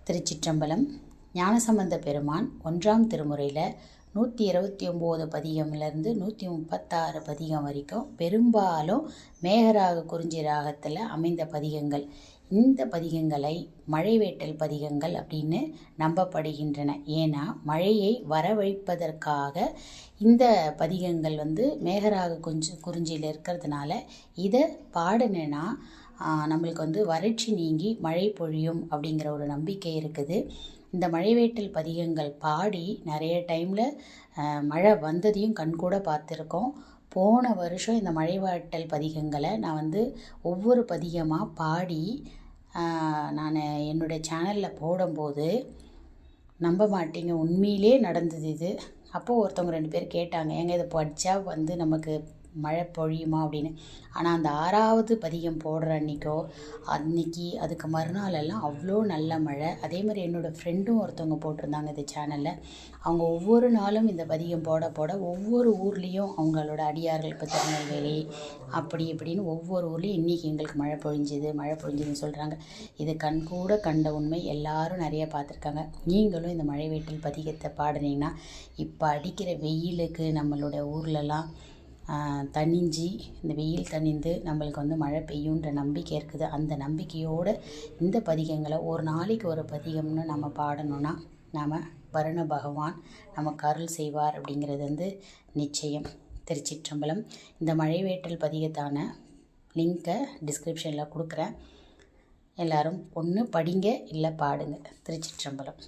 திருச்சிற்றம்பலம். ஞானசம்பந்த பெருமான் 1ஆம் திருமுறையில் 129 பதிகம்லேருந்து 136 பதிகம் வரைக்கும் பெரும்பாலும் மேகராக குறிஞ்சி ராகத்தில் அமைந்த பதிகங்கள். இந்த பதிகங்களை மழைவேட்டல் பதிகங்கள் அப்படின்னு நம்பப்படுகின்றன. ஏன்னா மழையை வரவழைப்பதற்காக இந்த பதிகங்கள் மேகராக குறிஞ்சியில் இருக்கிறதுனால இதை பாடினேன்னா நம்மளுக்கு வறட்சி நீங்கி மழை பொழியும் அப்படிங்கிற ஒரு நம்பிக்கை இருக்குது. இந்த மழைவேட்டல் பதிகங்கள் பாடி நிறைய டைமில் மழை வந்ததையும் கண்கூட பார்த்துருக்கோம். போன வருஷம் இந்த மழைவேட்டல் பதிகங்களை நான் ஒவ்வொரு பதிகமாக பாடி நான் என்னுடைய சேனலில் போடும்போது நம்ப மாட்டீங்க, உண்மையிலே நடந்தது இது. அப்போது ஒருத்தவங்க 2 பேர் கேட்டாங்க, ஏங்க இதை படித்தா நமக்கு மழை பொழியுமா அப்படின்னு. ஆனால் அந்த 6ஆவது பதிகம் போடுற அன்றைக்கி அதுக்கு மறுநாளெல்லாம் அவ்வளோ நல்ல மழை. அதே மாதிரி என்னோடய ஃப்ரெண்டும் ஒருத்தவங்க போட்டிருந்தாங்க இந்த சேனலில். அவங்க ஒவ்வொரு நாளும் இந்த பதிகம் போட போட ஒவ்வொரு ஊர்லேயும் அவங்களோட அடியார்கள், இப்போ திருநெல்வேலி அப்படி இப்படின்னு ஒவ்வொரு ஊர்லேயும் இன்றைக்கி எங்களுக்கு மழை பொழிஞ்சுதுன்னு சொல்கிறாங்க. இது கண்கூட கண்ட உண்மை. எல்லாரும் நிறைய பார்த்துருக்காங்க. நீங்களும் இந்த மழைவேட்டல் பதிகத்தை பாடுனீங்கன்னா இப்போ அடிக்கிற வெயிலுக்கு நம்மளோட ஊர்லலாம் தணிஞ்சு, இந்த வெயில் தணிந்து நம்மளுக்கு மழை பெய்யுன்ற நம்பிக்கை இருக்குது. அந்த நம்பிக்கையோடு இந்த பதிகங்களை ஒரு நாளைக்கு ஒரு பதிகம்னு நம்ம பாடணுன்னா நாம் வருண பகவான் நமக்கு அருள் செய்வார் அப்படிங்கிறது நிச்சயம். திருச்சிற்றம்பலம். இந்த மழைவேட்டல் பதிகத்தான லிங்க்கை டிஸ்கிரிப்ஷனில் கொடுக்குறேன். எல்லோரும் ஒன்று படிங்க, இல்லை பாடுங்க. திருச்சிற்றம்பலம்.